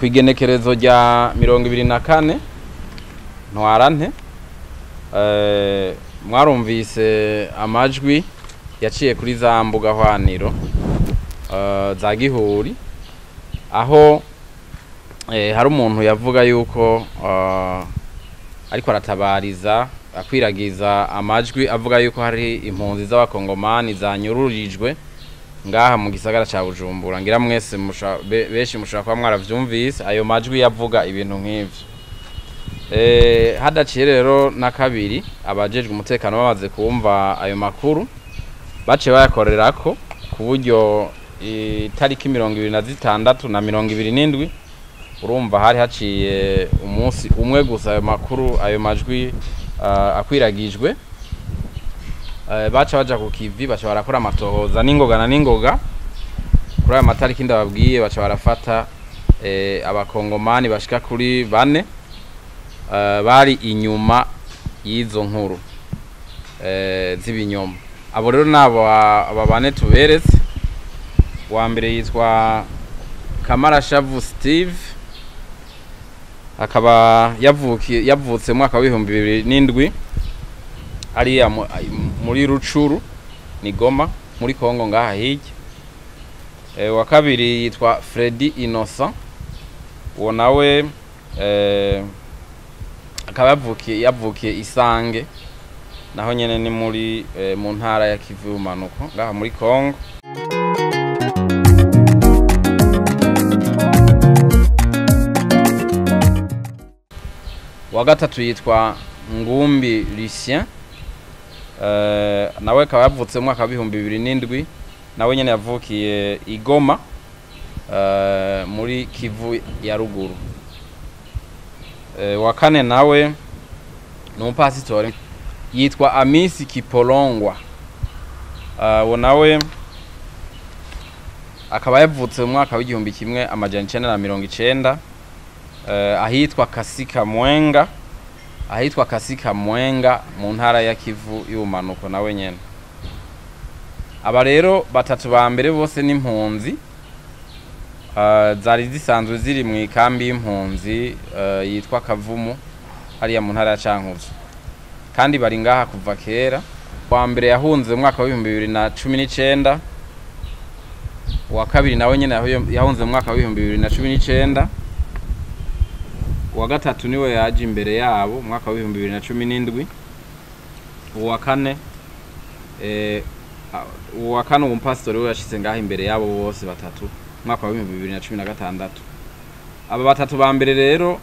kwigenekerezo rya 24 ntwarante mwarumvise amajwi yaciye kuri za mbuga hwaniro za Gihuri aho hari umuntu yavuga yuko ariko aratabariza akwiragiza amajwi avuga yuko hari impunzi z'abakongomani zanyururijwe ngaha mu gisagara ca Bujumbura. Ngira mwese beshi mushaka kwa mwaravyumvise ayo majwi yavuga ibintu nk'ivyo. Hadaciye rero na kabiri abajejwe umutekano bamaze kumva ayo makuru bace bayakorerako ku buryo itariki 26 na 27 urumva hari haciye umunsi umwe gusa ayo makuru ayo majwi akwiragijwe. Baca baja ku kivi baca barakora amatohoza n'ingoga na n'ingoga kuri ayo matariki ndababwiye baca barafata abakongomani bashika kuri 4 bari inyuma y'izo nkuru z'ibinyoma. Abo rero nabo ababane tuberetse. Wa mbere yitwa Kamarashavu Steve akaba yavutse mwaka wa 2007 ari muri Rucuru ni Goma muri Kongo ngaha hirya. Wa kabiri yitwa Freddy Innocent uwo nawe akaba yavukiye Isange naho nyene ni muri mu ntara ya Kivu Manuko ngaha muri Kongo. Wa gatatu yitwa Ngumbi Lucien nawe akaba yavutse mu mwaka wa 2007 nawe nyene yavukiye Igoma muri Kivu ya ruguru. Wa kane nawe ni umupasitori yitwa Amisi Kipolongwa uwo nawe akaba yavutse mu mwaka wa 1990 ahitwa Kasika Mwenga mu ntara ya Kivu y'ubumanuko nawe nyene. Aba rero batatu ba mbere bose n'impunzi zari zisanzwe ziri mu ikambi y'impunzi yitwa Kavumu hariya mu ntara ya Cankuzo kandi bari ngaha kuva kera. Wa mbere yahunze mu mwaka wa 2019, wa kabiri nawe nyene yahunze mu mwaka wa 2019, wa gatatu niwe yaje imbere yabo mu mwaka wa 2017, uwa kane umupasitori we yashitse ngaha imbere yabo bose batatu mwaka wa 2016. Aba batatu ba mbere rero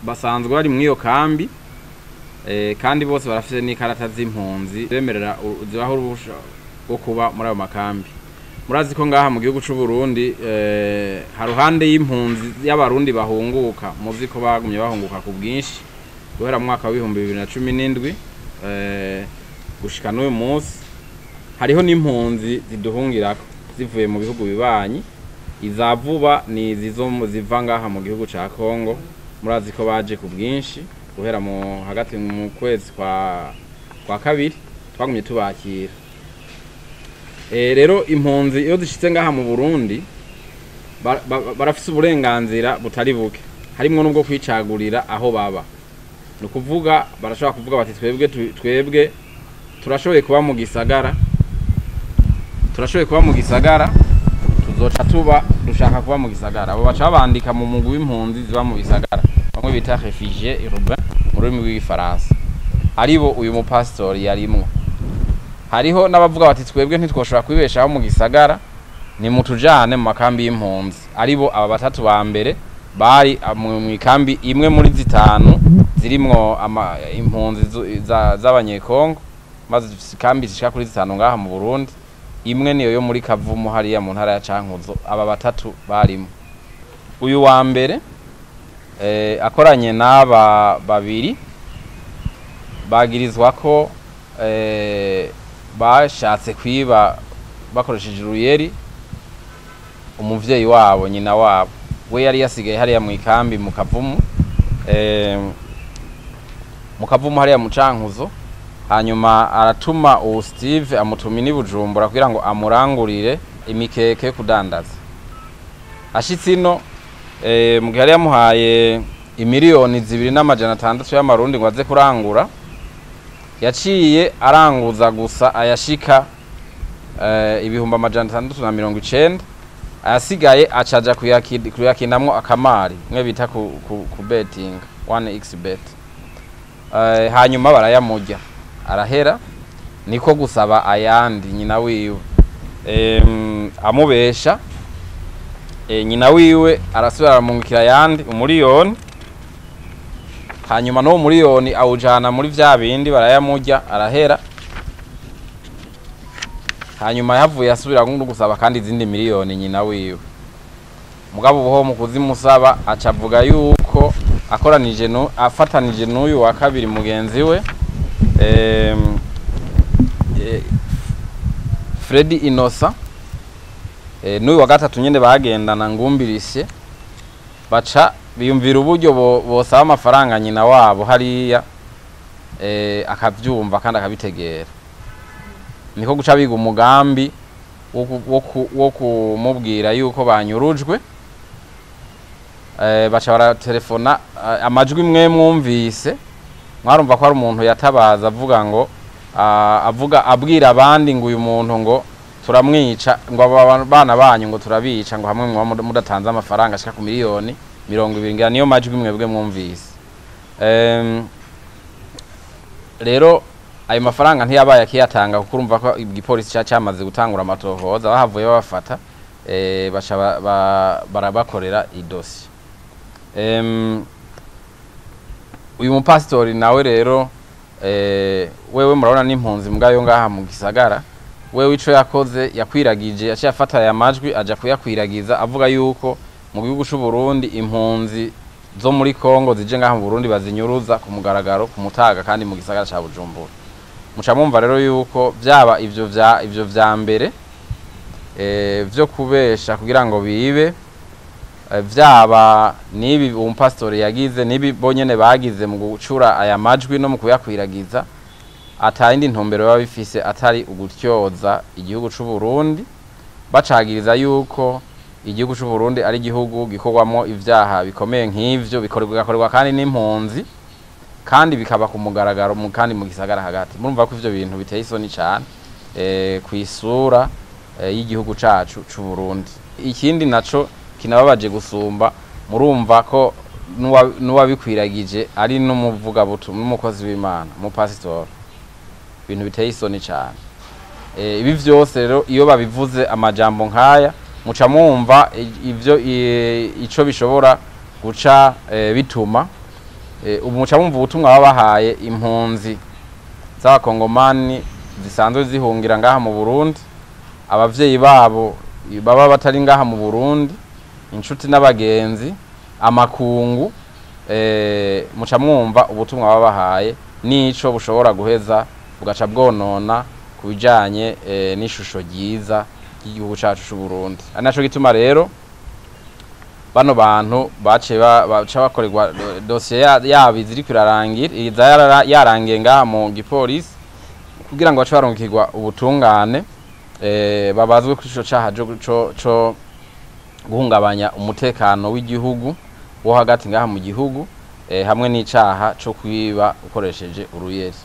basanzwe bari mu iyo kambi kandi bose barafite n'ikarata z'impunzi bemerera zibaho urubusha rwo kuba muri ayo makambi. Murazi ko ngaha mu gihugu c'u Burundi haruhande y'impunzi y'abarundi bahunguka muzi ko bagumye bahunguka ku bwinshi guhera mu mwaka wa 2017 gushika n'uyu munsi. Hariho n'impunzi ziduhungirako zivuye mu bihugu bibanyi. Izavuba ni ziva ngaha mu gihugu ca Kongo. Murazi ko baje ku bwinshi guhera mu hagati mu kwezi kwa kabiri twagumye tubakira. Rero impunzi iyo zishitse ngaha mu Burundi barafise uburenganzira butari buke harimwo nubwo kwicagurira aho baba. No kuvuga barashobora kuvuga bati twebwe turashoboye kuba mu gisagara tuzoca tuba dushaka kuba mu gisagara. Abo baca bandika mu mugwi w'impunzi ziba mu gisagara bamwe bita réfugiés urbains mu rurimi rw'igifaransa aribo uyu mupasitori yarimwo. Hariho n'abavuga bati twebwe ntitwoshobora kwibeshaho mu gisagara ni mutujane mu makambi y'impunzi aribo aba batatu ba mbere bari mu ikambi imwe muri zitanu zirimwo impunzi z'abanyekongo maze ikambi zishika kuri zitanu ngaha mu Burundi. Imwe niyo yo muri Kavumu hariya mu ntara ya Cankuzo aba batatu barimo. Uyu wa mbere akoranye n'aba babiri bagirizwa ko bashatse kwiba bakoresheje uruyeri umuvyeyi wabo nyina wabo. We yari yasigaye hariya mu ikambi mu Kavumu hariya mu Cankuzo. Hanyuma aratuma uwo Steve amutumi ni Bujumbura kugira ngo amurangurire imikeke kudandaza. Ashitse ino mu gihe yari yamuhaye imiliyoni 2,600 y'amarundi ngo aze kurangura, yaciye aranguza gusa ayashika ibihumbi 690, ayasigaye acaja kuyakinamwo akamari mwe bita ku betting 1xbet. Hanyuma barayamurya arahera, niko gusaba ayandi nyina wiwe amubesha. Nyina wiwe arasubira aramungikira ayandi umuliyoni, hanyuma no umuliyoni awujana muri vya bindi barayamurya arahera. Hanyuma yavuye asubira gusaba kandi izindi miliyoni nyina wiwe. Mugabo buho mu kuzimusaba acavuga yuko afatanije n'uyu wa kabiri mugenzi we Freddy Innocent, n'uyu wa gatatu nyene bagendana ngumbirishe, baca biyumvira uburyo bosaba amafaranga nyina wabo hariya akavyumva kandi akabitegera. Niko guca biga umugambi wo kumubwira yuko banyurujwe. Baca baratelefona, amajwi mwe mwumvise mwarumva ko ari umuntu yatabaza avuga ngo abwira abandi ngo uyu muntu ngo turamwica, ngo abana banyu ngo turabica, ngo hamwe mudatanze amafaranga ashika ku miliyoni 20. Niyo majwi mwebwe mwumvise. Rero ayo mafaranga ntiyabaye akiyatanga kuko urumva ko igipolisi cyamaze gutangura amatohoza, bahavuye babafata baca barabakorera idosi. Uyu mupastori nawe rero wewe murabona n'impunzi mbwayo ngaha mu gisagara, wewe ico yakoze yakwiragije, yaciye afata aya majwi aja kuyakwiragiza avuga yuko mu gihugu cy'u Burundi impunzi zo muri Kongo zije ngaha mu Burundi bazinyuruza ku mugaragaro ku Mutaga kandi mu gisagara ca Bujumbura. Muca mwumva rero yuko byaba ivyo vya mbere vyo kubesha kugira ngo bibe, vyaba nibi umupastori yagize, nibi bonyene bagize mu gucura aya majwi no mu kuyakwiragiza, atayindi ntumbero baba bifise atari ugutyoza igihugu cy'u Burundi, bacagiriza yuko igihugu cy'u Burundi ari igihugu gikorwamo ivyaha bikomeye nk'ivyo, bikorwa kandi n'impunzi, kandi bikaba ku mugaragaro kandi mu gisagara hagati. Murumva ko ivyo bintu biteye isoni cyane kwisura y'igihugu cacu cy'u Burundi. Ikindi naco kinababaje gusumba, murumva ko nuwabikwiragije ari n'umuvuga butu n'umukozi w'Imana, mu pastor. Ibintu biteye isoni cyane. Ibi vyose rero iyo babivuze amajambo nkaya, muca mwumva ivyo ico bishobora guca bituma umuca mwumva ubutumwa babahaye impunzi z'abakongomani zisanzwe zihungira ngaha mu Burundi, abavyeyi babo baba batari ngaha mu Burundi, inshuti n'abagenzi, amakungu, muca mwumva ubutumwa babahaye nico bushobora guheza bugaca bwonona kubijanye n'ishusho ryiza y'igihugu cacu cy'u Burundi. Anaco gituma rero bano bantu baca bakorerwa dossier yabi ziri kwirarangira, yarangiye ngaha mu gipolisi kugira ngo bace barungikirwa ubutungane, babazwe kuri ico caha co guhungabanya umutekano w'igihugu wo hagati ngaha mu gihugu, hamwe n'icaha co kwiba ukoresheje uruyeri.